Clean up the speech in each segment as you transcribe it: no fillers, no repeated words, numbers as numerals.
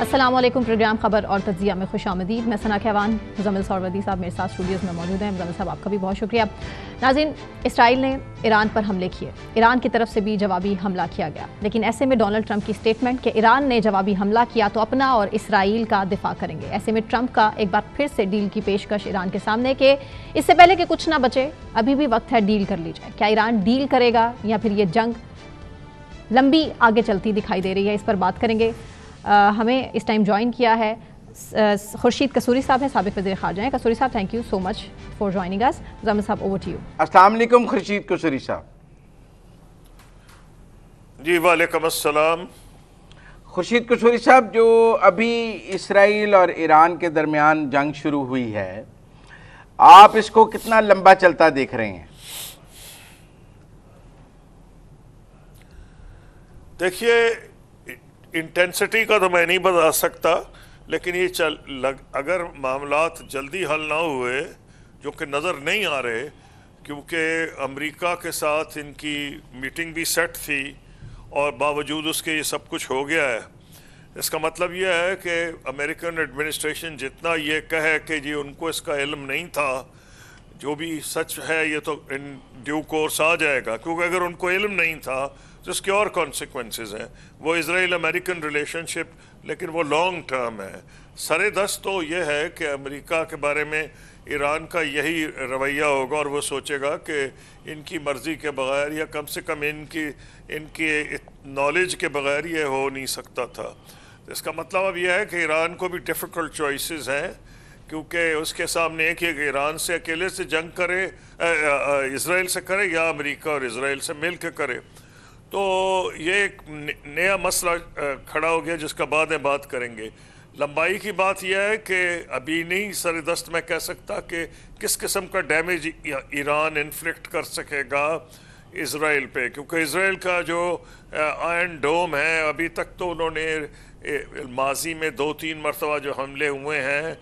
अस्सलाम वालेकुम। प्रोग्राम खबर और तज्जिया में खुशामदीद। मैं सना कहवान, मुज़म्मिल सौरवदी साहब मेरे साथ स्टूडियोज़ में मौजूद हैं। मुज़म्मिल साहब आपका भी बहुत शुक्रिया। नाज़रीन, इसराइल ने ईरान पर हमले किए, ईरान की तरफ से भी जवाबी हमला किया गया, लेकिन ऐसे में डोनाल्ड ट्रंप की स्टेटमेंट कि ईरान ने जवाबी हमला किया तो अपना और इसराइल का दिफा करेंगे। ऐसे में ट्रंप का एक बार फिर से डील की पेशकश ईरान के सामने कि इससे पहले कि कुछ ना बचे, अभी भी वक्त है डील कर ली जाए। क्या ईरान डील करेगा या फिर ये जंग लंबी आगे चलती दिखाई दे रही है? इस पर बात करेंगे। हमें इस टाइम ज्वाइन किया है खुर्शीद कसूरी साहब हैं, साबिक वज़ीर ख़ारजा हैं। कसूरी साहब, thank you so much for joining us. Muzammil साहब, ओवर टू यू। अस्सलाम वालेकुम खुर्शीद कसूरी साहब। जी वालेकुम अस्सलाम। खुर्शीद कसूरी साहब, जो अभी इसराइल और ईरान के दरमियान जंग शुरू हुई है, आप इसको कितना लंबा चलता देख रहे हैं? देखिए, इंटेंसिटी का तो मैं नहीं बता सकता, लेकिन ये अगर मामलात जल्दी हल ना हुए, जो कि नज़र नहीं आ रहे, क्योंकि अमेरिका के साथ इनकी मीटिंग भी सेट थी और बावजूद उसके ये सब कुछ हो गया है। इसका मतलब ये है कि अमेरिकन एडमिनिस्ट्रेशन जितना ये कहे कि जी उनको इसका इल्म नहीं था, जो भी सच है ये तो इन ड्यू कोर्स आ जाएगा, क्योंकि अगर उनको इल्म नहीं था तो इसके और कॉन्सिक्वेंसेस हैं। वो इजराइल अमेरिकन रिलेशनशिप, लेकिन वो लॉन्ग टर्म है। सरे दस्त तो ये है कि अमेरिका के बारे में ईरान का यही रवैया होगा और वो सोचेगा कि इनकी मर्ज़ी के बग़ैर या कम से कम इनकी नॉलेज के बग़ैर ये हो नहीं सकता था। इसका मतलब अब यह है कि ईरान को भी डिफ़िकल्ट चॉइसेस हैं, क्योंकि उसके सामने एक ही ईरान से अकेले से जंग करे, इसराइल से करे, या अमेरिका और इसराइल से मिल के करे। तो ये एक नया मसला खड़ा हो गया जिसका बाद में बात करेंगे। लंबाई की बात यह है कि अभी नहीं सरदस्त मैं कह सकता कि किस किस्म का डैमेज ईरान इन्फ्लिक्ट कर सकेगा इसराइल पे, क्योंकि इसराइल का जो आयरन डोम है, अभी तक तो उन्होंने माजी में 2-3 मरतबा जो हमले हुए हैं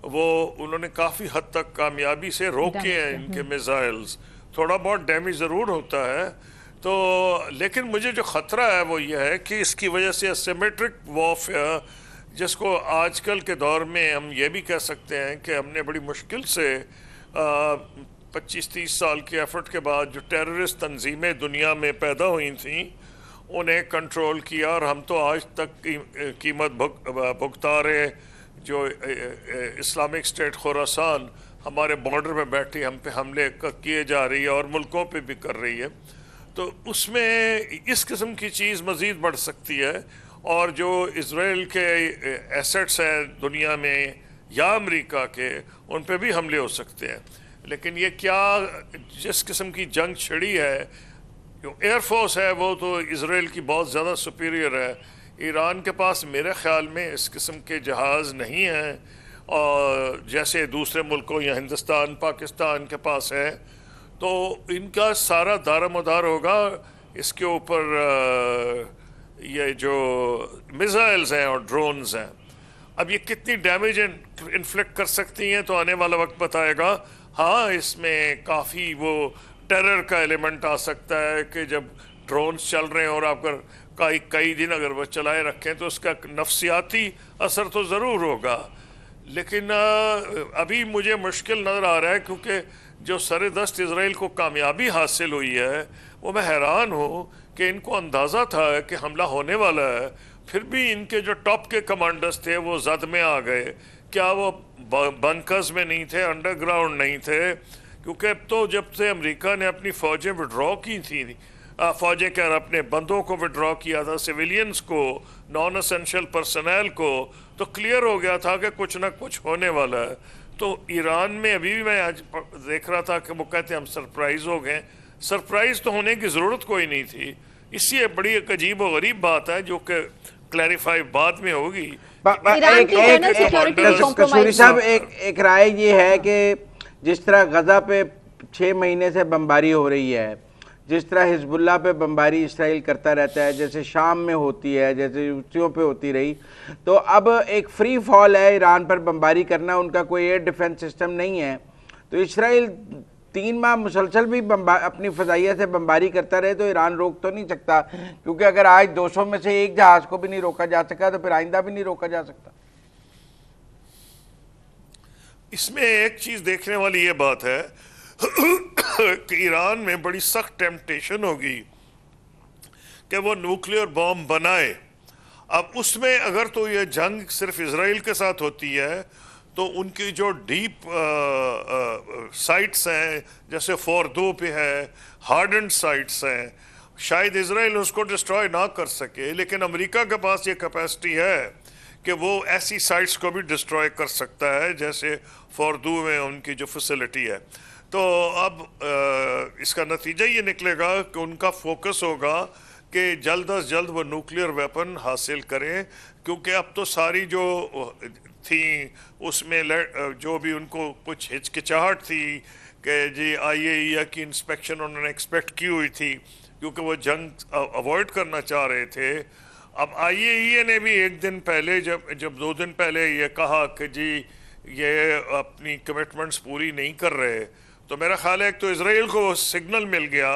वो उन्होंने काफ़ी हद तक कामयाबी से रोके हैं इनके मिसाइल्स। थोड़ा बहुत डैमेज ज़रूर होता है तो, लेकिन मुझे जो ख़तरा है वो ये है कि इसकी वजह से एसिमेट्रिक वॉरफेयर, जिसको आजकल के दौर में हम ये भी कह सकते हैं कि हमने बड़ी मुश्किल से 25-30 साल के एफर्ट के बाद जो टेररिस्ट तंजीमें दुनिया में पैदा हुई थी उन्हें कंट्रोल किया, और हम तो आज तक कीमत भुगता रहे। जो इस्लामिक स्टेट खुरासान हमारे बॉर्डर में बैठी हम पे हमले किए जा रही है और मुल्कों पे भी कर रही है, तो उसमें इस किस्म की चीज़ मज़ीद बढ़ सकती है। और जो इसराइल के एसेट्स हैं दुनिया में या अमेरिका के, उन पे भी हमले हो सकते हैं। लेकिन ये क्या, जिस किस्म की जंग छिड़ी है, जो एयरफोर्स है वो तो इसराइल की बहुत ज़्यादा सुपीरियर है। ईरान के पास मेरे ख़्याल में इस किस्म के जहाज़ नहीं हैं, और जैसे दूसरे मुल्कों या हिंदुस्तान पाकिस्तान के पास है, तो इनका सारा दारोमदार होगा इसके ऊपर ये जो मिसाइल्स हैं और ड्रोन्स हैं। अब ये कितनी डैमेज इन्फ्लिक्ट कर सकती हैं तो आने वाला वक्त बताएगा। हाँ, इसमें काफ़ी वो टेरर का एलिमेंट आ सकता है कि जब ड्रोन्स चल रहे हैं और आप अगर कई दिन अगर वो चलाए रखें तो उसका नफसियाती असर तो ज़रूर होगा। लेकिन अभी मुझे मुश्किल नज़र आ रहा है, क्योंकि जो सरदस्त इसराइल को कामयाबी हासिल हुई है, वो मैं हैरान हूँ कि इनको अंदाज़ा था कि हमला होने वाला है, फिर भी इनके जो टॉप के कमांडर्स थे वो जद में आ गए। क्या वो बंकर्स में नहीं थे, अंडरग्राउंड नहीं थे? क्योंकि अब तो जब से अमेरिका ने अपनी फ़ौजें विड्रॉ की थी, फ़ौजें क्या अपने बंदों को विड्रॉ किया था, सिविलियंस को, नॉन एसेंशियल पर्सनल को, तो क्लियर हो गया था कि कुछ ना कुछ होने वाला है। तो ईरान में अभी भी मैं आज देख रहा था कि वो कहते हम सरप्राइज़ हो गए। सरप्राइज़ तो होने की ज़रूरत कोई नहीं थी। इसलिए बड़ी एक अजीब और गरीब बात है जो कि क्लैरिफाई बाद में होगी। कसूरी साहब, एक राय ये है कि जिस तरह गजा पे 6 महीने से बमबारी हो रही है, जिस तरह हिजबुल्लाह पे बमबारी इसराइल करता रहता है, जैसे शाम में होती है, जैसे हुतियों पे होती रही, तो अब एक फ्री फॉल है ईरान पर बमबारी करना। उनका कोई एयर डिफेंस सिस्टम नहीं है, तो इसराइल 3 माह मुसलसल भी अपनी फ़ज़ाइया से बमबारी करता रहे तो ईरान रोक तो नहीं सकता, क्योंकि अगर आज 200 में से एक जहाज़ को भी नहीं रोका जा सका तो फिर आइंदा भी नहीं रोका जा सकता। इसमें एक चीज़ देखने वाली ये बात है कि ईरान में बड़ी सख्त टेम्पटेशन होगी कि वो न्यूक्लियर बॉम्ब बनाए। अब उसमें अगर तो ये जंग सिर्फ इजराइल के साथ होती है तो उनकी जो डीप साइट्स हैं, जैसे फोर्दो पे है, हार्डन साइट्स हैं, शायद इजराइल उसको डिस्ट्रॉय ना कर सके, लेकिन अमेरिका के पास ये कैपेसिटी है कि वो ऐसी साइट्स को भी डिस्ट्रॉय कर सकता है, जैसे फोर्दो में उनकी जो फैसिलिटी है। तो अब इसका नतीजा ये निकलेगा कि उनका फोकस होगा कि जल्द अज जल्द वो न्यूक्लियर वेपन हासिल करें, क्योंकि अब तो सारी जो थी उसमें जो भी उनको कुछ हिचकिचाहट थी कि जी IAEA की इंस्पेक्शन उन्होंने एक्सपेक्ट की हुई थी, क्योंकि वो जंग अवॉइड करना चाह रहे थे। अब IAEA ने भी एक दिन पहले जब 2 दिन पहले ये कहा कि जी ये अपनी कमिटमेंट्स पूरी नहीं कर रहे, तो मेरा ख्याल है तो इसराइल को सिग्नल मिल गया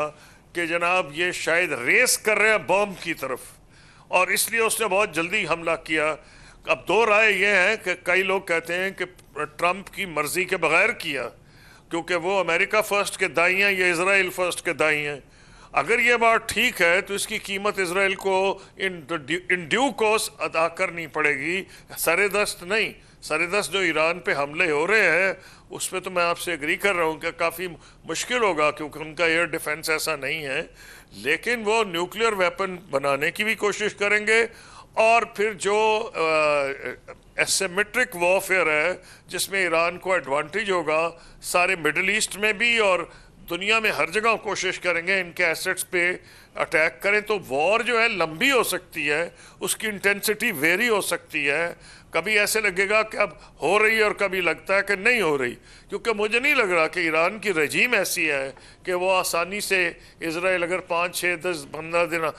कि जनाब ये शायद रेस कर रहे हैं बॉम्ब की तरफ, और इसलिए उसने बहुत जल्दी हमला किया। अब 2 राय ये हैं कि कई लोग कहते हैं कि ट्रंप की मर्जी के बगैर किया, क्योंकि वो अमेरिका फर्स्ट के दाई हैं, ये इसराइल फर्स्ट के दाई हैं। अगर ये बात ठीक है तो इसकी कीमत इसराइल को इन ड्यू कोर्स अदा करनी पड़ेगी, सरेदस्त नहीं। सरेदस्त जो ईरान पे हमले हो रहे हैं उस पर तो मैं आपसे एग्री कर रहा हूँ कि काफ़ी मुश्किल होगा, क्योंकि उनका एयर डिफेंस ऐसा नहीं है, लेकिन वो न्यूक्लियर वेपन बनाने की भी कोशिश करेंगे। और फिर जो एसिमेट्रिक वॉरफेयर है जिसमें ईरान को एडवांटेज होगा, सारे मिडिल ईस्ट में भी और दुनिया में हर जगह कोशिश करेंगे इनके एसेट्स पे अटैक करें, तो वॉर जो है लंबी हो सकती है, उसकी इंटेंसिटी वेरी हो सकती है। कभी ऐसे लगेगा कि अब हो रही है और कभी लगता है कि नहीं हो रही, क्योंकि मुझे नहीं लग रहा कि ईरान की रजीम ऐसी है कि वो आसानी से इसराइल अगर 5, 6, 10, 15 दिन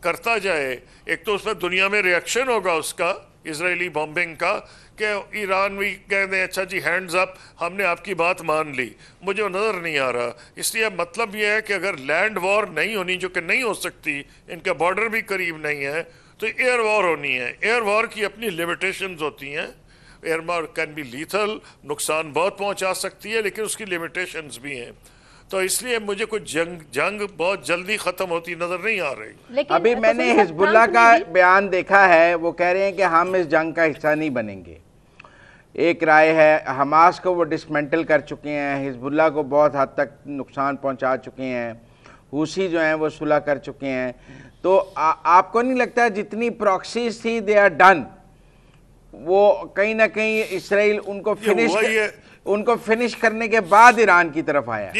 करता जाए, एक तो उसमें दुनिया में रिएक्शन होगा उसका इसराइली बॉम्बिंग का, कि ईरान भी कह दें अच्छा जी हैंड्स अप, हमने आपकी बात मान ली। मुझे नज़र नहीं आ रहा। इसलिए मतलब ये है कि अगर लैंड वॉर नहीं होनी, जो कि नहीं हो सकती, इनके बॉर्डर भी करीब नहीं है, तो एयर वॉर होनी है। एयर वॉर की अपनी लिमिटेशंस होती हैं। Air war can be lethal, नुकसान बहुत पहुंचा सकती है, लेकिन उसकी लिमिटेशंस भी हैं। तो इसलिए मुझे कुछ जंग बहुत जल्दी ख़त्म होती नज़र नहीं आ रही। अभी मैंने हिजबुल्लाह का बयान देखा है, वो कह रहे हैं कि हम इस जंग का हिस्सा नहीं बनेंगे। एक राय है, हमास को वो डिसमेंटल कर चुके हैं, हिजबुल्लाह को बहुत हद तक नुकसान पहुंचा चुके हैं, हुसी जो हैं वो सुलह कर चुके हैं। तो आपको नहीं लगता जितनी प्रॉक्सीज थी दे आर डन, वो कहीं ना कहीं इसराइल उनको फिनिश करने के बाद ईरान की तरफ आया?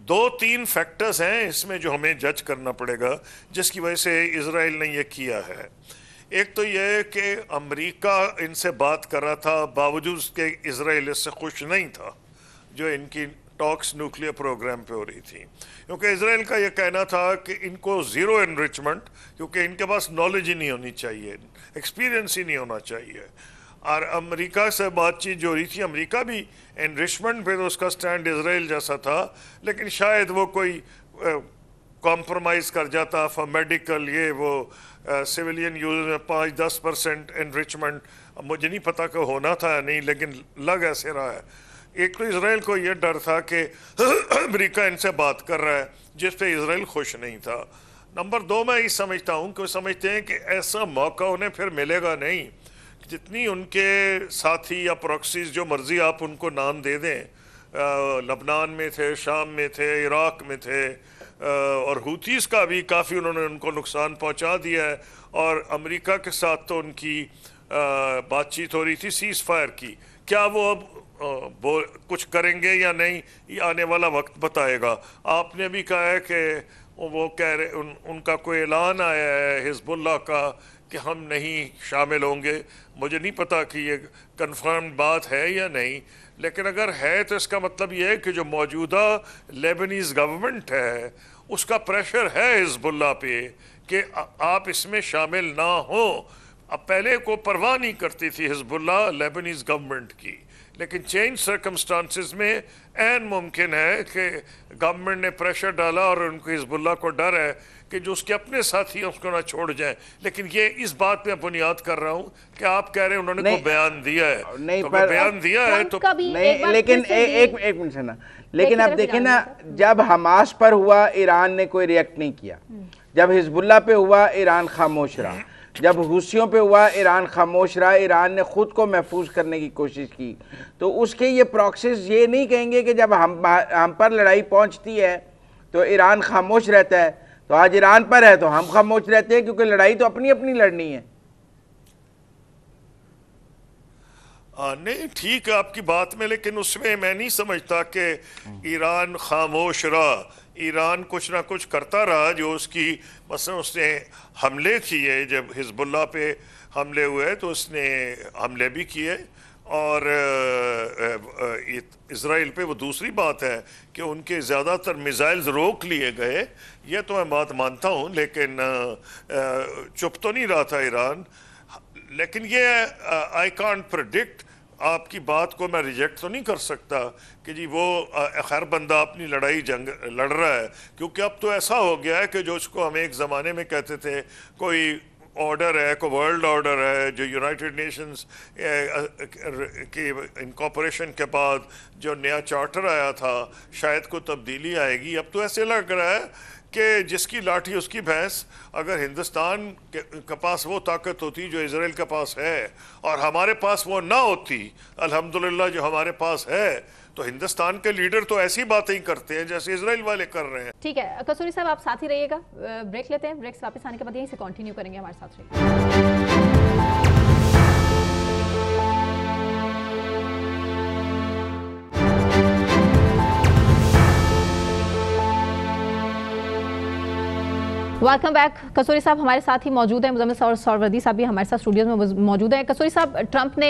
2-3 फैक्टर्स हैं इसमें जो हमें जज करना पड़ेगा, जिसकी वजह से इसराइल ने यह किया है। एक तो यह कि अमेरिका इनसे बात कर रहा था, बावजूद के इसराइल इससे खुश नहीं था जो इनकी टॉक्स न्यूक्लियर प्रोग्राम पे हो रही थी, क्योंकि इसराइल का यह कहना था कि इनको ज़ीरो एनरिचमेंट, क्योंकि इनके पास नॉलेज ही नहीं होनी चाहिए, एक्सपीरियंस ही नहीं होना चाहिए। और अमेरिका से बातचीत जो हो रही थी, अमेरिका भी एनरिचमेंट पे तो उसका स्टैंड इसराइल जैसा था, लेकिन शायद वो कोई कॉम्प्रोमाइज़ कर जाता फॉर मेडिकल, ये वो सिविलियन यूज में 5-10% एनरिचमेंट। मुझे नहीं पता कि होना था या नहीं, लेकिन लग ऐसे रहा है। एक तो इसराइल को ये डर था कि अमेरिका इनसे बात कर रहा है, जिस पे इसराइल खुश नहीं था। नंबर 2, मैं ये समझता हूँ कि वो समझते हैं कि ऐसा मौका उन्हें फिर मिलेगा नहीं। जितनी उनके साथी या प्रॉक्सीज जो मर्जी आप उनको नाम दे दें, लबनान में थे, शाम में थे, इराक में थे, और हुतीस का भी काफ़ी उन्होंने उनको नुकसान पहुंचा दिया है। और अमेरिका के साथ तो उनकी बातचीत हो रही थी सीज़ फायर की। क्या वो अब कुछ करेंगे या नहीं, ये आने वाला वक्त बताएगा। आपने भी कहा है कि वो कह रहे उनका कोई ऐलान आया है हिजबुल्लाह का कि हम नहीं शामिल होंगे। मुझे नहीं पता कि ये कंफर्म्ड बात है या नहीं, लेकिन अगर है तो इसका मतलब ये है कि जो मौजूदा लेबनीज़ गवर्नमेंट है उसका प्रेशर है हिजबुल्लाह पे कि आप इसमें शामिल ना हो। अब पहले को परवाह नहीं करती थी हिजबुल्लाह लेबनीज़ गवर्नमेंट की लेकिन चेंज सर्कमस्टांसिस में ऐन मुमकिन है कि गवर्नमेंट ने प्रेशर डाला और उनको हिजबुल्लाह को डर है कि जो उसके अपने साथी उसको ना छोड़ जाएं। लेकिन ये इस बात पे बुनियाद कर रहा हूं कि आप कह रहे हैं उन्होंने नहीं, को बयान दिया है, नहीं, तो पर बयान दिया है तो नहीं, लेकिन एक मिनट से ना, लेकिन अब देखें ना, जब हमास पर हुआ ईरान ने कोई रिएक्ट नहीं किया, जब हिजबुल्लाह पे हुआ ईरान खामोश रहा, जब हुसियों पे हुआ ईरान खामोश रहा, ईरान ने खुद को महफूज करने की कोशिश की। तो उसके ये प्रॉक्सीज ये नहीं कहेंगे कि जब हम पर लड़ाई पहुंचती है तो ईरान खामोश रहता है, तो आज ईरान पर है तो हम खामोश रहते हैं, क्योंकि लड़ाई तो अपनी अपनी लड़नी है। नहीं, ठीक है आपकी बात में, लेकिन उसमें मैं नहीं समझता कि ईरान खामोश रहा। ईरान कुछ ना कुछ करता रहा, जो उसकी मसलन उसने हमले किए, जब हिजबुल्लाह पे हमले हुए तो उसने हमले भी किए, और इज़राइल पे वो दूसरी बात है कि उनके ज़्यादातर मिसाइल्स रोक लिए गए, ये तो मैं बात मानता हूँ, लेकिन चुप तो नहीं रहा था ईरान। लेकिन ये आई कांट प्रेडिक्ट, आपकी बात को मैं रिजेक्ट तो नहीं कर सकता कि जी वो हर बंदा अपनी लड़ाई जंग लड़ रहा है, क्योंकि अब तो ऐसा हो गया है कि जो उसको हम एक ज़माने में कहते थे कोई ऑर्डर है, कोई वर्ल्ड ऑर्डर है, जो यूनाइटेड नेशंस की इनकॉर्पोरेशन के बाद जो नया चार्टर आया था, शायद को तब्दीली आएगी। अब तो ऐसे लग रहा है कि जिसकी लाठी उसकी भैंस। अगर हिंदुस्तान के पास वो ताकत होती जो इजराइल के पास है, और हमारे पास वो ना होती, अल्हम्दुलिल्लाह जो हमारे पास है, तो हिंदुस्तान के लीडर तो ऐसी बातें ही करते हैं जैसे इजराइल वाले कर रहे हैं। ठीक है कसूरी साहब, आप साथ ही रहिएगा, ब्रेक लेते हैं, ब्रेक से वापस आने के बाद यहीं से कंटिन्यू करेंगे, हमारे साथ रहिए। Welcome back. कसूरी साहब हमारे साथ ही मौजूद है, मुजम्मिल सौरवर्दी साहब भी हमारे साथ स्टूडियो में मौजूद है। कसूरी साहब, ट्रंप ने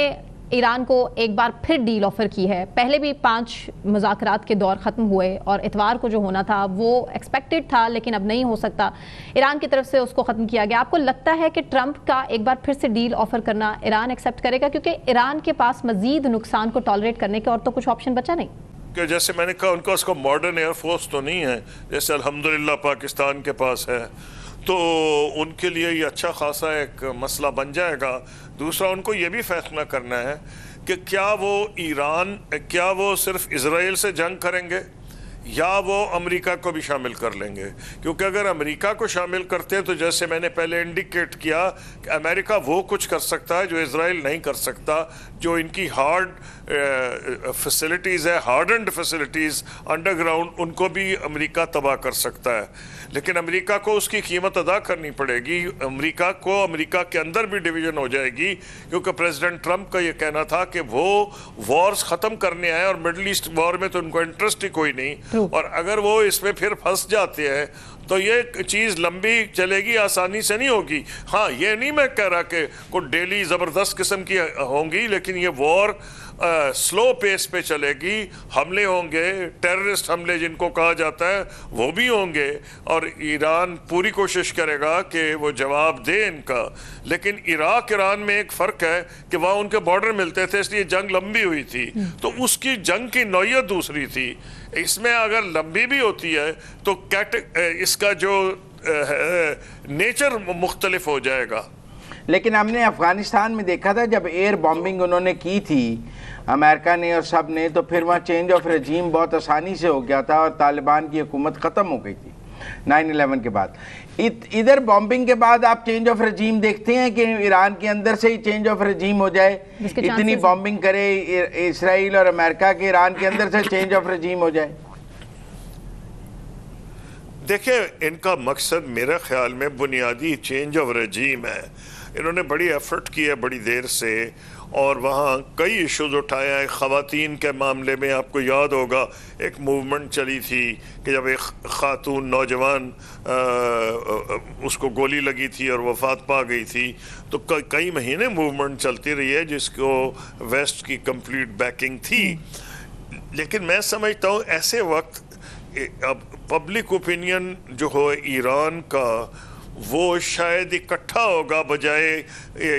ईरान को एक बार फिर डील ऑफर की है। पहले भी 5 मुज़ाकरात के दौर ख़त्म हुए और इतवार को जो होना था वो एक्सपेक्टेड था, लेकिन अब नहीं हो सकता, ईरान की तरफ से उसको ख़त्म किया गया। आपको लगता है कि ट्रंप का एक बार फिर से डील ऑफर करना ईरान एक्सेप्ट करेगा, क्योंकि ईरान के पास मजीद नुकसान को टॉलरेट करने के और तो कुछ ऑप्शन बचा नहीं? कि जैसे मैंने कहा, उनका उसको मॉडर्न एयरफोर्स तो नहीं है जैसे अल्हम्दुलिल्लाह पाकिस्तान के पास है, तो उनके लिए ये अच्छा खासा एक मसला बन जाएगा। दूसरा, उनको ये भी फैसला करना है कि क्या वो सिर्फ इजराइल से जंग करेंगे या वो अमेरिका को भी शामिल कर लेंगे। क्योंकि अगर अमेरिका को शामिल करते हैं तो जैसे मैंने पहले इंडिकेट किया कि अमेरिका वो कुछ कर सकता है जो इजराइल नहीं कर सकता, जो इनकी हार्ड फैसिलिटीज़ है, हार्डन्ड फैसिलिटीज़ अंडरग्राउंड, उनको भी अमेरिका तबाह कर सकता है। लेकिन अमेरिका को उसकी कीमत अदा करनी पड़ेगी। अमेरिका के अंदर भी डिवीज़न हो जाएगी, क्योंकि प्रेसिडेंट ट्रंप का ये कहना था कि वो वॉर्स ख़त्म करने आए और मिडल ईस्ट वॉर में तो उनको इंटरेस्ट ही कोई नहीं, और अगर वो इसमें फिर फंस जाते हैं तो ये चीज़ लंबी चलेगी, आसानी से नहीं होगी। हाँ, ये नहीं मैं कह रहा कि कोई डेली ज़बरदस्त किस्म की होंगी, लेकिन ये वॉर स्लो पेस पे चलेगी। हमले होंगे, टेररिस्ट हमले जिनको कहा जाता है वो भी होंगे, और ईरान पूरी कोशिश करेगा कि वो जवाब दे इनका। लेकिन इराक ईरान में एक फ़र्क है कि वहाँ उनके बॉर्डर मिलते थे, इसलिए जंग लंबी हुई थी, तो उसकी जंग की नौयत दूसरी थी। इसमें अगर लंबी भी होती है तो इसका जो नेचर मुख्तलिफ हो जाएगा। लेकिन हमने अफगानिस्तान में देखा था, जब एयर बॉम्बिंग उन्होंने की थी अमेरिका ने और सब ने, तो फिर वहाँ चेंज ऑफ रजीम बहुत आसानी से हो गया था और तालिबान की हुकूमत ख़त्म हो गई थी 9/11 के बाद। इधर बॉम्बिंग के बाद आप चेंज ऑफ रजीम देखते हैं कि ईरान के अंदर से ही चेंज ऑफ रजीम हो जाए? इतनी बॉम्बिंग करे इसराइल और अमेरिका के, ईरान के अंदर से चेंज ऑफ रजीम हो जाए? देखिए, इनका मकसद मेरे ख्याल में बुनियादी चेंज ऑफ रजीम है। इन्होंने बड़ी एफर्ट की है बड़ी देर से, और वहाँ कई इश्यूज उठाया है। ख़वातीन के मामले में आपको याद होगा एक मूवमेंट चली थी कि जब एक ख़ातून नौजवान उसको गोली लगी थी और वफ़ात पा गई थी, तो कई महीने मूवमेंट चलती रही है जिसको वेस्ट की कंप्लीट बैकिंग थी। लेकिन मैं समझता हूँ ऐसे वक्त अब पब्लिक ओपिनियन जो हो ईरान का, वो शायद इकट्ठा होगा, बजाय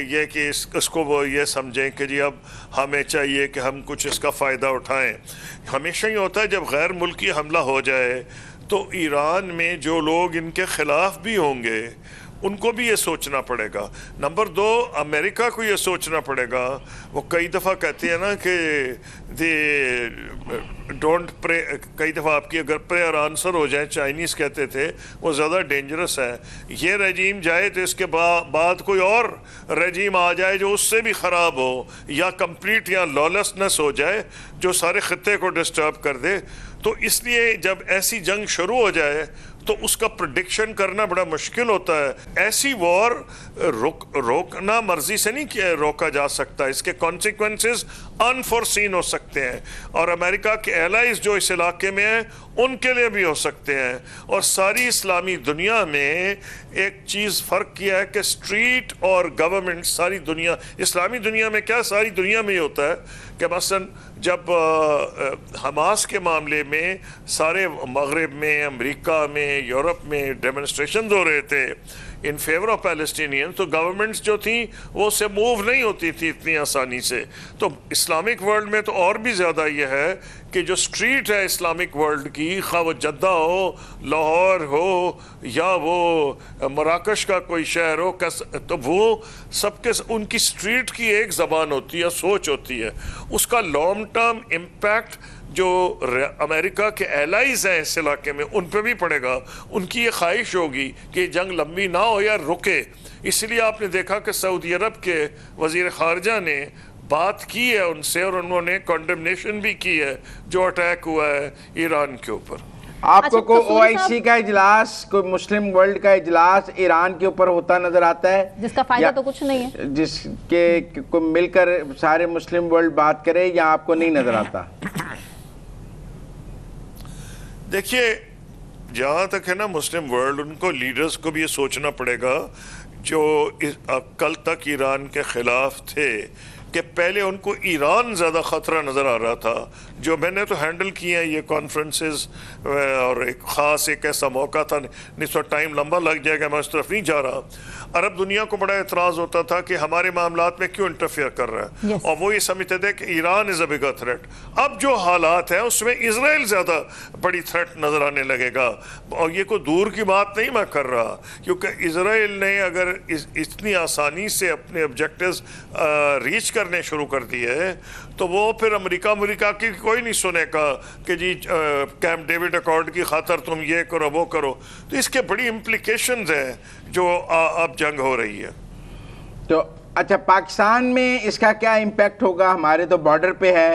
ये कि इसको वो ये समझें कि जी अब हमें चाहिए कि हम कुछ इसका फ़ायदा उठाएं। हमेशा ही होता है जब गैर मुल्की हमला हो जाए तो ईरान में जो लोग इनके ख़िलाफ़ भी होंगे उनको भी ये सोचना पड़ेगा। नंबर 2, अमेरिका को ये सोचना पड़ेगा। वो कई दफ़ा कहते हैं ना कि दे डोंट प्रे, कई दफ़ा आपकी अगर प्रेयर आंसर हो जाए, चाइनीज़ कहते थे, वो ज़्यादा डेंजरस है। ये रजीम जाए तो इसके बाद कोई और रजीम आ जाए जो उससे भी ख़राब हो, या कंप्लीट या लॉलेसनेस हो जाए जो सारे ख़त्ते को डिस्टर्ब कर दे। तो इसलिए जब ऐसी जंग शुरू हो जाए तो उसका प्रेडिक्शन करना बड़ा मुश्किल होता है। ऐसी वॉर रोकना मर्जी से नहीं रोका जा सकता, इसके कॉन्सिक्वेंसेस अनफोर्सीन हो सकते हैं, और अमेरिका के एलाइज जो इस इलाके में हैं उनके लिए भी हो सकते हैं। और सारी इस्लामी दुनिया में एक चीज़ फ़र्क किया है कि स्ट्रीट और गवर्नमेंट, सारी दुनिया, इस्लामी दुनिया में क्या सारी दुनिया में ही होता है कि मसलन जब हमास के मामले में सारे मगरिब में, अमेरिका में, यूरोप में डेमोन्स्ट्रेशन हो रहे थे इन फेवर ऑफ पैलेस्टीनियन, तो गवर्नमेंट्स जो थी वो उससे मूव नहीं होती थी इतनी आसानी से। तो इस्लामिक वर्ल्ड में तो और भी ज़्यादा ये है कि जो स्ट्रीट है इस्लामिक वर्ल्ड की, खा वो जद्दा हो, लाहौर हो, या वो मराकश का कोई शहर हो, तो वो सबके उनकी स्ट्रीट की एक ज़बान होती है, सोच होती है। उसका लॉन्ग टर्म इम्पैक्ट जो अमेरिका के एलाइज हैं इस इलाके में उन पर भी पड़ेगा। उनकी ये ख्वाहिश होगी कि जंग लंबी ना हो या रुके। इसलिए आपने देखा कि सऊदी अरब के वज़ीर ख़ारजा ने बात की है उनसे, और उन्होंने कंडेमनेशन भी की है जो अटैक हुआ है ईरान के ऊपर। आपको कोई OIC का इजलास, कोई मुस्लिम वर्ल्ड का इजलास ईरान के ऊपर होता नजर आता है जिसका फायदा तो कुछ नहीं है, जिसके को मिलकर सारे मुस्लिम वर्ल्ड बात करे, या आपको नहीं नजर आता? देखिए, जहाँ तक है ना मुस्लिम वर्ल्ड, उनको लीडर्स को भी ये सोचना पड़ेगा जो कल तक ईरान के ख़िलाफ़ थे कि पहले उनको ईरान ज़्यादा ख़तरा नज़र आ रहा था। जो मैंने तो हैंडल किए हैं ये कॉन्फ्रेंसेस, और एक ख़ास एक ऐसा मौका था, नहीं तो टाइम लंबा लग जाएगा, मैं उस तरफ नहीं जा रहा। अरब दुनिया को बड़ा एतराज़ होता था कि हमारे मामलात में क्यों इंटरफेयर कर रहा है, और वो ये समझते थे कि Iran is a bigger threat. अब जो हालात हैं उसमें इजराइल ज़्यादा बड़ी थ्रेट नज़र आने लगेगा, और ये कोई दूर की बात नहीं मैं कर रहा, क्योंकि इजराइल ने अगर इतनी आसानी से अपने ऑब्जेक्टिव्स रीच करने शुरू कर दिए तो वो फिर अमेरिका की कोई नहीं सुनेगा कि जी कैंप डेविड अकॉर्ड की खातर तुम ये करो वो करो। तो इसके बड़ी इम्प्लीकेशंस हैं जो अब जंग हो रही है। तो अच्छा, पाकिस्तान में इसका क्या इम्पैक्ट होगा? हमारे तो बॉर्डर पे है,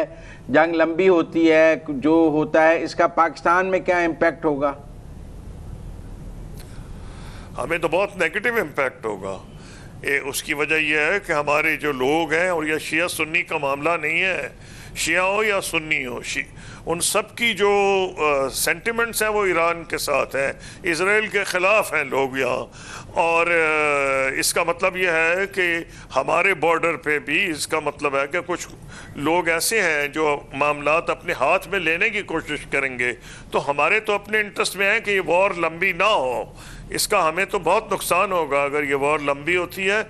जंग लंबी होती है, जो होता है इसका पाकिस्तान में क्या इम्पैक्ट होगा? हमें तो बहुत नेगेटिव इम्पैक्ट होगा। उसकी वजह यह है कि हमारे जो लोग हैं, और यह शिया सुन्नी का मामला नहीं है, शिया हो या सुन्नी हो, उन सब की जो सेंटिमेंट्स हैं वो ईरान के साथ हैं, इजराइल के ख़िलाफ़ हैं लोग यहाँ। और इसका मतलब यह है कि हमारे बॉर्डर पे भी इसका मतलब है कि कुछ लोग ऐसे हैं जो मामलात अपने हाथ में लेने की कोशिश करेंगे। तो हमारे तो अपने इंटरेस्ट में है कि ये वॉर लंबी ना हो, इसका हमें तो बहुत नुकसान होगा अगर ये वॉर लंबी होती है।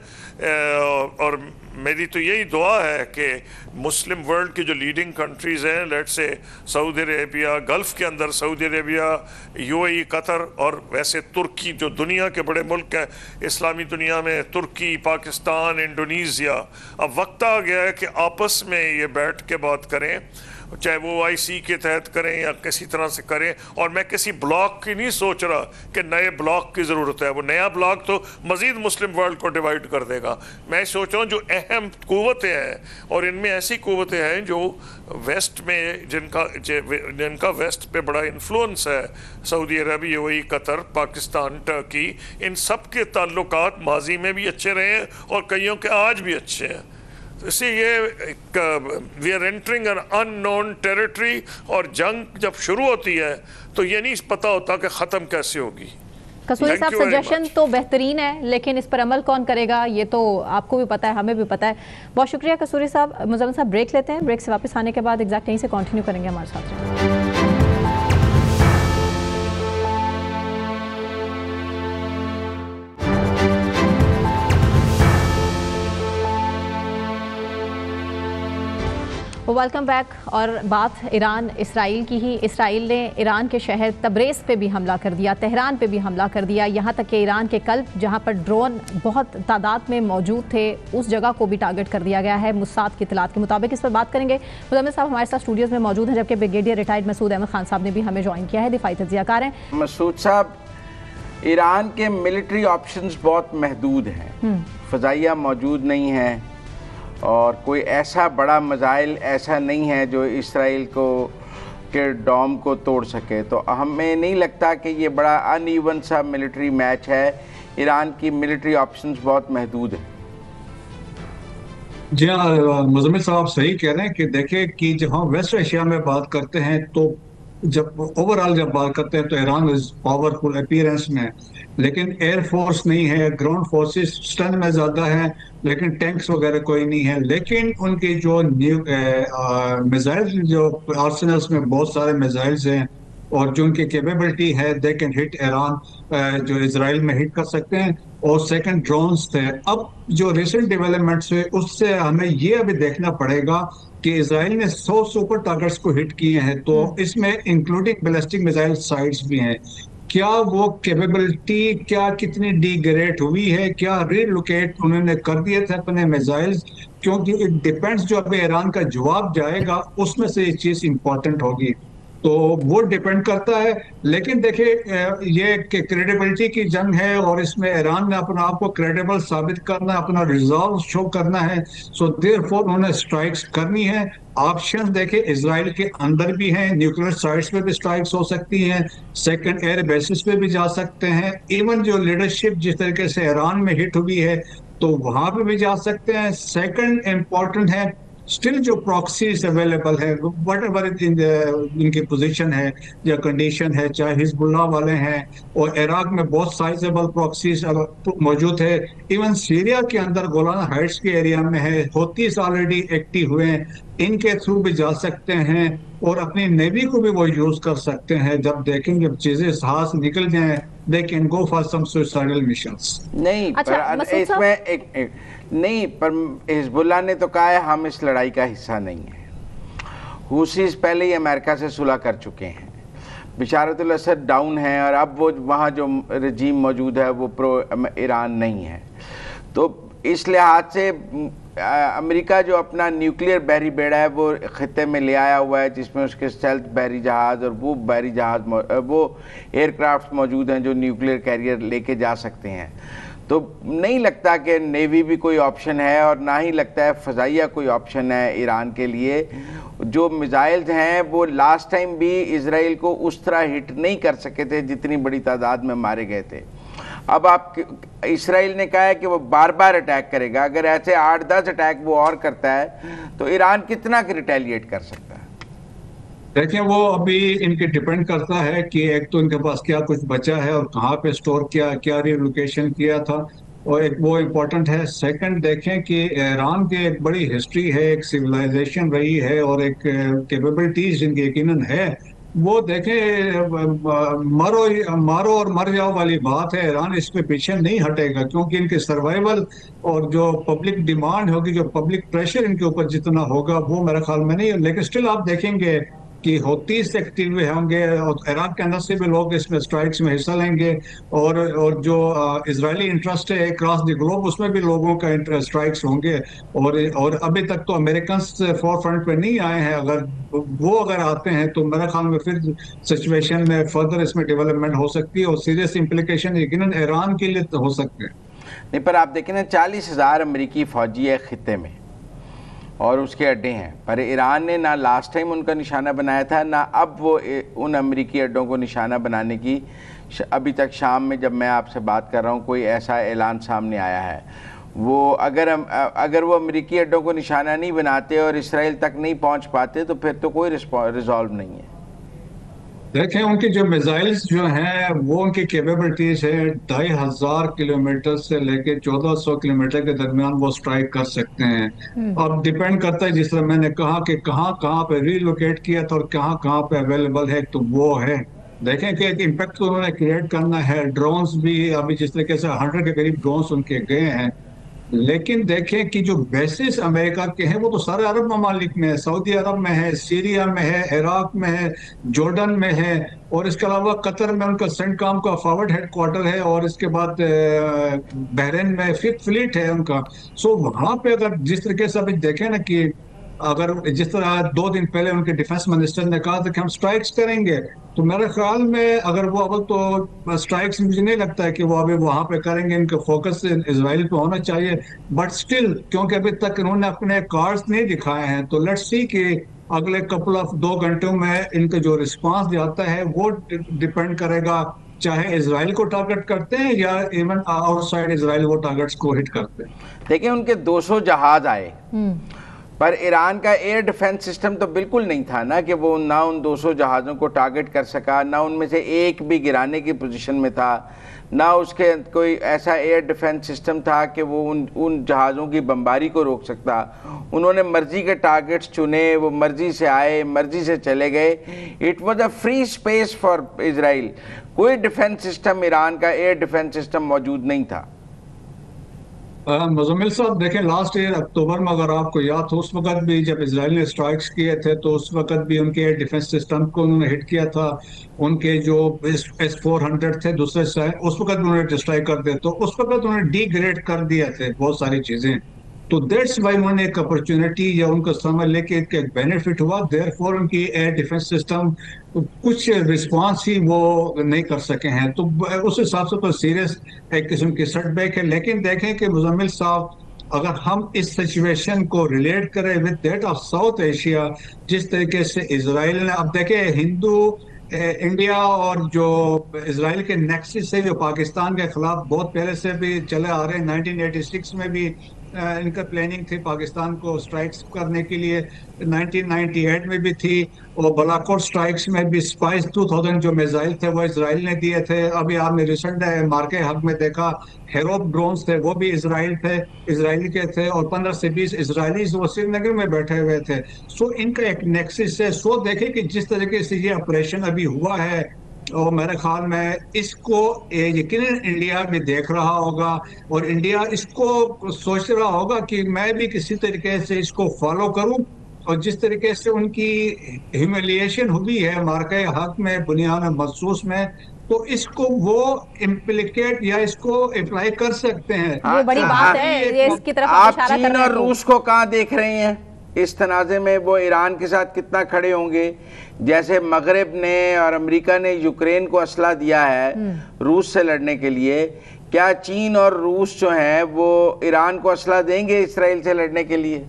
और मेरी तो यही दुआ है कि मुस्लिम वर्ल्ड की जो लीडिंग कंट्रीज़ हैं, let's say Saudi Arabia, gulf के अंदर सऊदी अरेबिया, UAE, कतर, और वैसे तुर्की, जो दुनिया के बड़े मुल्क हैं इस्लामी दुनिया में, तुर्की, पाकिस्तान, इंडोनेशिया, अब वक्त आ गया है कि आपस में ये बैठ के बात करें, चाहे वो OIC के तहत करें या किसी तरह से करें। और मैं किसी ब्लॉक की नहीं सोच रहा कि नए ब्लॉक की ज़रूरत है, वो नया ब्लॉक तो मज़ीद मुस्लिम वर्ल्ड को डिवाइड कर देगा। मैं सोच रहा हूँ जो अहम क़ुव्वतें हैं, और इनमें ऐसी क़ुव्वतें हैं जो वेस्ट में, जिनका वेस्ट पे बड़ा इन्फ्लुएंस है, सऊदी अरब, UAE, कतर, पाकिस्तान, टर्की, इन सब के ताल्लुकात माजी में भी अच्छे रहे हैं और कईयों के आज भी अच्छे हैं। इससे ये we are entering an unknown territory, और जंग जब शुरू होती है तो ये नहीं पता होता कि ख़त्म कैसे होगी। कसूरी साहब, सजेशन तो बेहतरीन है, लेकिन इस पर अमल कौन करेगा ये तो आपको भी पता है, हमें भी पता है। बहुत शुक्रिया कसूरी साहब। मुज़म्मिल साहब, ब्रेक लेते हैं, ब्रेक से वापस आने के बाद एग्जैक्ट यहीं से कंटिन्यू करेंगे हमारे साथ। Welcome back. और बात ईरान इसराइल की ही। इसराइल ने ईरान के शहर तब्रेज़ पे भी हमला कर दिया, तेहरान पे भी हमला कर दिया, यहाँ तक कि ईरान के कल्ब जहाँ पर ड्रोन बहुत तादाद में मौजूद थे उस जगह को भी टारगेट कर दिया गया है मुसाद की इतलात के मुताबिक। इस पर बात करेंगे। मुज़म्मिल साहब हमारे साथ स्टूडियोज़ में मौजूद हैं, जबकि ब्रिगेडियर रिटायर्ड मसूद अहमद खान साहब ने भी हमें ज्वाइन किया है, दिफाई तज्ज़ियाकार हैं। मसूद साहब, ईरान के मिलिट्री ऑप्शंस बहुत महदूद हैं, फ़ज़ाइया मौजूद नहीं है और कोई ऐसा बड़ा मिसाइल ऐसा नहीं है जो इसराइल को के डॉम को तोड़ सके। तो हमें नहीं लगता कि ये बड़ा अनइवन सा मिलिट्री मैच है। ईरान की मिलिट्री ऑप्शंस बहुत महदूद हैं। जी हाँ, मुज़म्मिल साहब सही कह रहे हैं कि देखें कि जब हम वेस्ट एशिया में बात करते हैं तो जब ओवरऑल जब बात करते हैं तो ईरान इज पावरफुल अपीयरेंस में, लेकिन एयर फोर्स नहीं है, ग्राउंड फोर्सेस स्ट्रेंथ में ज़्यादा है, लेकिन टैंक्स वगैरह कोई नहीं है। लेकिन उनकी जो मिसाइल जो आर्सेनल्स में बहुत सारे मिसाइल्स हैं और जो उनकी कैपेबिलिटी है, दे कैन हिट ईरान, जो इजराइल में हिट कर सकते हैं। और सेकंड ड्रोन्स थे। अब जो रिसेंट डेवलपमेंट्स हुए उससे हमें ये अभी देखना पड़ेगा कि इजराइल ने 100 सुपर टारगेट्स को हिट किए हैं, तो इसमें इंक्लूडिंग बैलिस्टिक मिसाइल साइट्स भी हैं। क्या वो कैपेबिलिटी क्या कितनी डिग्रेड हुई है, क्या रिलोकेट उन्होंने कर दिए थे अपने मिसाइल्स, क्योंकि इट डिपेंड्स जो अभी ईरान का जवाब जाएगा उसमें से ये चीज इंपॉर्टेंट होगी, तो वो डिपेंड करता है। लेकिन देखिए ये क्रेडिबिलिटी की जंग है और इसमें ईरान ने अपना आप को क्रेडिबल साबित करना है, अपना रिजॉल्व शो करना है। सो देयरफॉर उन्होंने स्ट्राइक्स करनी है। ऑप्शन देखे इजराइल के अंदर भी हैं, न्यूक्लियर साइट्स पे भी स्ट्राइक्स हो सकती हैं, सेकंड एयर बेसिस पे भी जा सकते हैं। इवन जो लीडरशिप जिस तरीके से ईरान में हिट हुई है तो वहां पे भी जा सकते हैं। सेकंड इम्पोर्टेंट है स्टिल जो प्रॉक्सीज अवेलेबल है, वट एवर इनकी पोजीशन है या कंडीशन है, चाहे हिजबुल्लाह वाले हैं और इराक में बहुत साइजेबल प्रॉक्सीज मौजूद है। इवन सीरिया के अंदर गोलान हाइट्स के एरिया में है, होतीस ऑलरेडी एक्टिव हुए हैं, इनके थ्रू भी जा सकते हैं और अपनी नेवी को भी वो यूज कर सकते हैं। जब देखेंगे जब चीजें हाथ से निकल जाएं, they can go for some suicidal missions. नहीं पर इसमें एक नहीं, पर हिजबुल्लाह ने तो कहा है हम इस लड़ाई का हिस्सा नहीं है। हुसीस पहले ही अमेरिका से सुलह कर चुके हैं, बिशारतुल असद डाउन है और अब वो वहाँ जो रजीम मौजूद है वो प्रो ईरान नहीं है। तो इस लिहाज से अमेरिका जो अपना न्यूक्लियर बहरी बेड़ा है वो ख़ित्ते में ले आया हुआ है, जिसमें उसके स्टेल्थ बहरी जहाज़ और वो बहरी जहाज़ वो एयरक्राफ्ट मौजूद हैं जो न्यूक्लियर कैरियर लेके जा सकते हैं। तो नहीं लगता कि नेवी भी कोई ऑप्शन है और ना ही लगता है फ़ज़ाइया कोई ऑप्शन है ईरान के लिए। जो मिसाइल्स हैं वो लास्ट टाइम भी इसराइल को उस तरह हिट नहीं कर सके थे जितनी बड़ी तादाद में मारे गए थे। अब आप इसराइल ने कहा है कि वो बार बार अटैक करेगा। अगर ऐसे 8-10 अटैक वो और करता है तो ईरान कितना रिटेलिएट कर सकता है? देखिए वो अभी इनके डिपेंड करता है कि एक तो इनके पास क्या कुछ बचा है और कहाँ पे स्टोर किया, क्या रिलोकेशन किया था, और एक वो इम्पोर्टेंट है। सेकंड देखें कि ईरान की एक बड़ी हिस्ट्री है, एक सिविलाइजेशन रही है और एक कैपेबिलिटीज इनकी यकीनन है। वो देखें मारो और मर जाओ वाली बात है, ईरान इस पे पीछे नहीं हटेगा, क्योंकि इनके सर्वाइवल और जो पब्लिक डिमांड होगी, जो पब्लिक प्रेशर इनके ऊपर जितना होगा वो मेरे ख्याल में नहीं है। लेकिन स्टिल आप देखेंगे कि होतीस एक्टिव होंगे और इराक के अंदर से भी लोग इसमें स्ट्राइक्स में हिस्सा लेंगे और जो इजरायली इंटरेस्ट है क्रॉस द ग्लोब उसमें भी लोगों का इंटरेस्ट स्ट्राइक्स होंगे। और अभी तक तो अमेरिकन फोर फ्रंट पे नहीं आए हैं, अगर आते हैं तो मेरे ख्याल में फिर सिचुएशन में फर्दर इसमें डेवलपमेंट हो सकती है और सीरियस इम्प्लीकेशन यकीनन ईरान के लिए तो हो सकते हैं। नहीं, पर आप देखें ना 40,000 अमेरिकी फौजी है खित्ते में और उसके अड्डे हैं, पर ईरान ने ना लास्ट टाइम उनका निशाना बनाया था ना अब वो उन अमेरिकी अड्डों को निशाना बनाने की अभी तक शाम में जब मैं आपसे बात कर रहा हूँ कोई ऐसा ऐलान सामने आया है। वो अगर वो अमेरिकी अड्डों को निशाना नहीं बनाते और इसराइल तक नहीं पहुँच पाते तो फिर तो कोई रिजॉल्व नहीं है। देखें उनकी जो मिसाइल्स जो हैं वो उनकी कैपेबिलिटीज है 2500 किलोमीटर से लेके 1400 किलोमीटर के दरमियान वो स्ट्राइक कर सकते हैं। अब डिपेंड करता है जिस तरह मैंने कहा कि कहाँ कहाँ पे रिलोकेट किया था और कहाँ कहाँ पे अवेलेबल है, तो वो है। देखें कि एक इम्पैक्ट तो उन्होंने क्रिएट करना है। ड्रोन्स भी अभी जिस तरीके से 100 के करीब ड्रोन्स उनके गए हैं लेकिन देखें कि जो बेसिस अमेरिका के हैं वो तो सारे अरब ममालिक में है, सऊदी अरब में है, सीरिया में है, इराक में है, जॉर्डन में है, और इसके अलावा कतर में उनका सेंटकॉम का फॉरवर्ड हेडक्वार्टर है, और इसके बाद बहरीन में फिफ्थ फ्लीट है उनका। सो वहां पे अगर जिस तरीके से अभी देखें ना कि अगर जिस तरह 2 दिन पहले उनके डिफेंस मिनिस्टर ने कहा था कि हम स्ट्राइक्स करेंगे, तो मेरे ख्याल में अगर वो अव्वल तो स्ट्राइक्स मुझे नहीं लगता है कि वो अभी वहां पे करेंगे, इनका फोकस इजराइल पे होना चाहिए। बट स्टिल क्योंकि अभी तक इन्होंने अपने कार्ड्स नहीं दिखाए हैं, तो लेट्स सी कि अगले कपल ऑफ 2 घंटों में इनका जो रिस्पांस आता है वो डिपेंड करेगा, चाहे इजराइल को टारगेट करते हैं या इवन आउटसाइड इजराइल वो टारगेट्स को हिट करते हैं। देखिए उनके 200 जहाज आए, पर ईरान का एयर डिफेंस सिस्टम तो बिल्कुल नहीं था ना कि वो ना उन 200 जहाज़ों को टारगेट कर सका, ना उनमें से एक भी गिराने की पोजीशन में था, ना उसके कोई ऐसा एयर डिफेंस सिस्टम था कि वो उन जहाज़ों की बमबारी को रोक सकता। उन्होंने मर्जी के टारगेट्स चुने, वो मर्जी से आए, मर्जी से चले गए। It was a free space for Israel. कोई डिफेंस सिस्टम, ईरान का एयर डिफेंस सिस्टम मौजूद नहीं था। मुजम्मिल साहब देखें, लास्ट ईयर अक्टूबर में अगर आपको याद हो, उस वक्त भी जब इजराइल ने स्ट्राइक्स किए थे तो उस वक्त भी उनके एयर डिफेंस सिस्टम को उन्होंने हिट किया था। उनके जो S-400 थे दूसरे साइड, उस वक्त भी उन्होंने डिस्ट्रॉय कर दिए, तो उस वक्त उन्होंने डिग्रेड कर दिया थे बहुत सारी चीजें। तो दैट्स वाई उन्होंने एक अपॉर्चुनिटी या उनका समय लेके एक बेनिफिट हुआ, देयरफॉर उनकी एयर डिफेंस सिस्टम कुछ रिस्पांस ही वो नहीं कर सके हैं, तो उस हिसाब से तो सीरियस एक किस्म की सेटबैक है। लेकिन देखें कि मुजम्मिल साहब, अगर हम इस सिचुएशन को रिलेट करें with that of south Asia, जिस तरीके से इसराइल ने, अब देखें हिंदू इंडिया और जो इसराइल के नेक्सस है जो पाकिस्तान के खिलाफ बहुत पहले से भी चले आ रहे हैं, 1986 में भी इनका प्लानिंग थी पाकिस्तान को स्ट्राइक्स करने के लिए, 1998 में भी थी, और बालाकोट स्ट्राइक्स में भी स्पाइस 2000 जो मिसाइल थे वो इसराइल ने दिए थे। अभी आपने रिसेंट मार्के हक में देखा, हेरोप ड्रोन्स थे वो भी इसराइली के थे, और 15 से 20 इसराइली वो श्रीनगर में बैठे हुए थे। सो इनका एक नेक्सस है। सो देखें कि जिस तरीके से ये ऑपरेशन अभी हुआ है, और मेरे ख्याल में इसको यकीनन इंडिया भी देख रहा होगा, और इंडिया इसको सोच रहा होगा कि मैं भी किसी तरीके से इसको फॉलो करूं। और जिस तरीके से उनकी ह्यूमिलिएशन हुई है मार्के हक में, बुनियाद में, महसूस में, तो इसको वो इम्प्लीकेट या इसको अप्लाई कर सकते हैं। वो बड़ी बात है, ये इसकी तरफ आप इशारा कर चीन रहे और हैं। रूस को कहाँ देख रहे हैं इस तनाज़े में? वो ईरान के साथ कितना खड़े होंगे? जैसे मगरिब ने और अमेरिका ने यूक्रेन को असला दिया है रूस से लड़ने के लिए, क्या चीन और रूस जो हैं वो ईरान को असला देंगे इसराइल से लड़ने के लिए?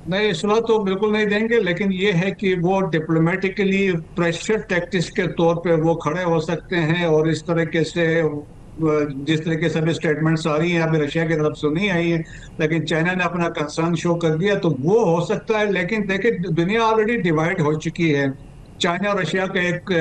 नहीं, असला तो बिल्कुल नहीं देंगे, लेकिन ये है कि वो डिप्लोमेटिकली प्रेशर टैक्टिक्स के तौर पे वो खड़े हो सकते हैं। और इस तरीके से जिस तरीके से अभी स्टेटमेंट्स आ रही हैं, अभी रशिया की तरफ से नहीं आई है, लेकिन चाइना ने अपना कंसर्न शो कर दिया, तो वो हो सकता है। लेकिन देखिए, दुनिया ऑलरेडी डिवाइड हो चुकी है। चाइना और रशिया का एक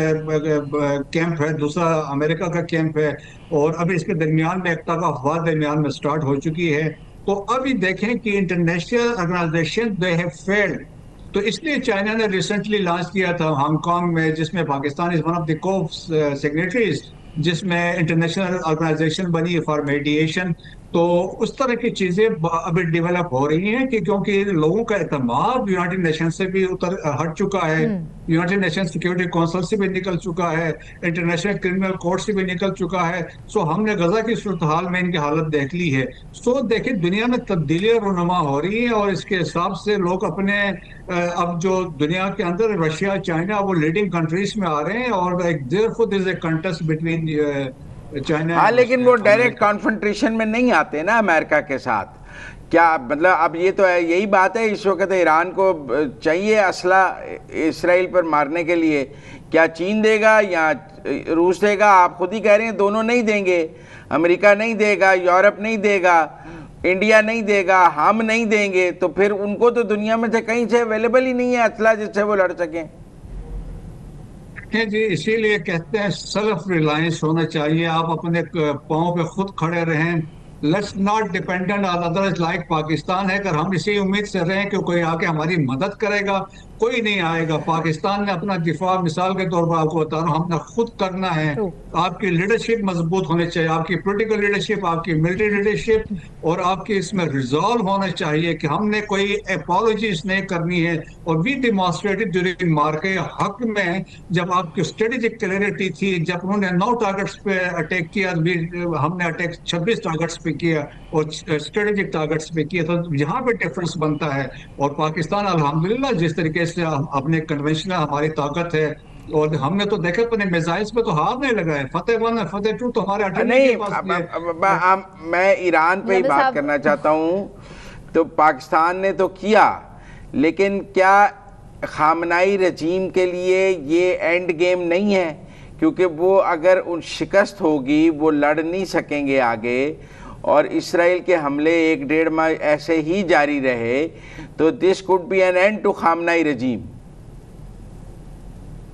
कैंप है, दूसरा अमेरिका का कैंप है, और अभी इसके दरमियान में एक तरफा अफवाह दरमियान में स्टार्ट हो चुकी है। तो अभी देखें कि international organisation they have failed, तो इसलिए चाइना ने रिसेंटली लॉन्च किया था हांगकांग में, जिसमें Pakistan is one of the को सिग्नेटरीज, जिसमें इंटरनेशनल ऑर्गेनाइजेशन बनी है फॉर मेडिएशन। तो उस तरह की चीजें अभी डेवलप हो रही हैं कि क्योंकि लोगों का एतमाद यूनाइटेड नेशन से भी हट चुका है, यूनाइटेड नेशन सिक्योरिटी काउंसिल से भी निकल चुका है, इंटरनेशनल क्रिमिनल कोर्ट से भी निकल चुका है। सो हमने गजा की सूरत हाल में इनकी हालत देख ली है। सो देखिए, दुनिया में तब्दीली और रुनुमा हो रही है, और इसके हिसाब से लोग अपने अब जो दुनिया के अंदर रशिया, चाइना, वो लीडिंग कंट्रीज में आ रहे हैं, और therefore there is a contest between China. हाँ, लेकिन वो डायरेक्ट कॉन्फ्रंटेशन में नहीं आते ना अमेरिका के साथ। क्या मतलब अब ये तो है, यही बात है इस वक्त ईरान को चाहिए असला इसराइल पर मारने के लिए, क्या चीन देगा या रूस देगा? आप खुद ही कह रहे हैं दोनों नहीं देंगे, अमेरिका नहीं देगा, यूरोप नहीं देगा, इंडिया नहीं देगा, हम नहीं देंगे, तो फिर उनको तो दुनिया में से कहीं से अवेलेबल ही नहीं है असला जिससे वो लड़ सकें। जी, इसीलिए कहते हैं सेल्फ रिलायंस होना चाहिए। आप अपने पाँव पे खुद खड़े रहें। Let's not dependent on others like Pakistan है। अगर हम इसी उम्मीद से रहें कि कोई आके हमारी मदद करेगा, कोई नहीं आएगा। पाकिस्तान ने अपना दिफा, मिसाल के तौर पर आपको बता रहा हूँ, हमने खुद करना है। आपकी लीडरशिप मजबूत होनी चाहिए, आपकी पॉलिटिकल लीडरशिप, आपकी मिलिट्री लीडरशिप, और आपकी इसमें रिजॉल्व होना चाहिए कि हमने कोई अपोलॉजीज नहीं करनी है। और वी डिमॉन्स्ट्रेटेड ड्यूरिंग मार्के हक में, जब आपकी स्ट्रेटेजिक क्लैरिटी थी, जब उन्होंने 9 टारगेट्स पे अटैक किया, हमने अटैक 26 टारगेट्स पे किया और स्ट्रेटेजिक टारगेट्स पे किया, तो यहाँ पे डिफरेंस बनता है। और पाकिस्तान अल्हम्दुलिल्लाह जिस तरीके से अपने कन्वेंशनल हमारी ताकत है, और हमने तो देखा अपने मिसाइल्स पे तो हाथ नहीं लगाए। फतेह 1 और फतेह 2 तो हमारे अटॉर्नी के पास। मैं ईरान पे ही बात करना चाहता हूँ। तो पाकिस्तान ने तो किया, लेकिन क्या खामनाई रजीम के लिए ये एंड गेम नहीं है? क्योंकि वो अगर उन शिकस्त होगी, वो लड़ नहीं सकेंगे आगे, और इसराइल के हमले 1-1.5 माह ऐसे ही जारी रहे, तो this could be an end to Khamenei regime.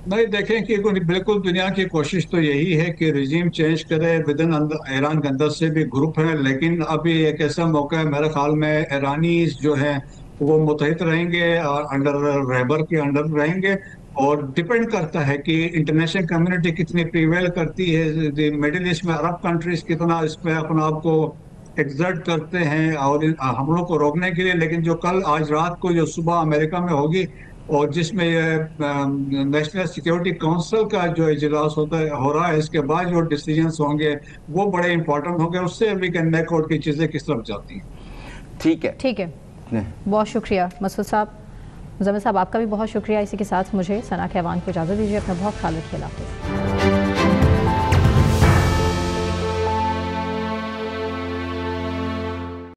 नहीं, देखें कि बिल्कुल दुनिया की कोशिश तो यही है कि रिजीम चेंज करे। विदिन ईरान के अंदर से भी ग्रुप है, लेकिन अभी एक ऐसा मौका है, मेरे ख्याल में ईरानीज जो हैं वो मुतहद रहेंगे और अंडर रहबर के अंडर रहेंगे। और डिपेंड करता है कि इंटरनेशनल कम्युनिटी कितनी प्रिवेल करती है, मिडिल ईस्ट में अरब कंट्रीज कितना इस पर अपना आप को एक्सर्ट करते हैं और हमलों को रोकने के लिए। लेकिन जो कल आज रात को जो सुबह अमेरिका में होगी, और जिसमें नेशनल सिक्योरिटी काउंसिल का जो इजलास हो रहा है, इसके बाद जो डिसीजंस होंगे वो बड़े इंपॉर्टेंट होंगे। उससे वी कैन मेक आउट की चीज़ें किस तरफ जाती हैं। ठीक है, बहुत शुक्रिया मसूद साहब। मुज़म्मिल साहब, आपका भी बहुत शुक्रिया। इसी के साथ मुझे सना कहवान को इजाज़त दीजिए। अपना बहुत ख्याल रखिए। अल्लाह हाफ़िज़।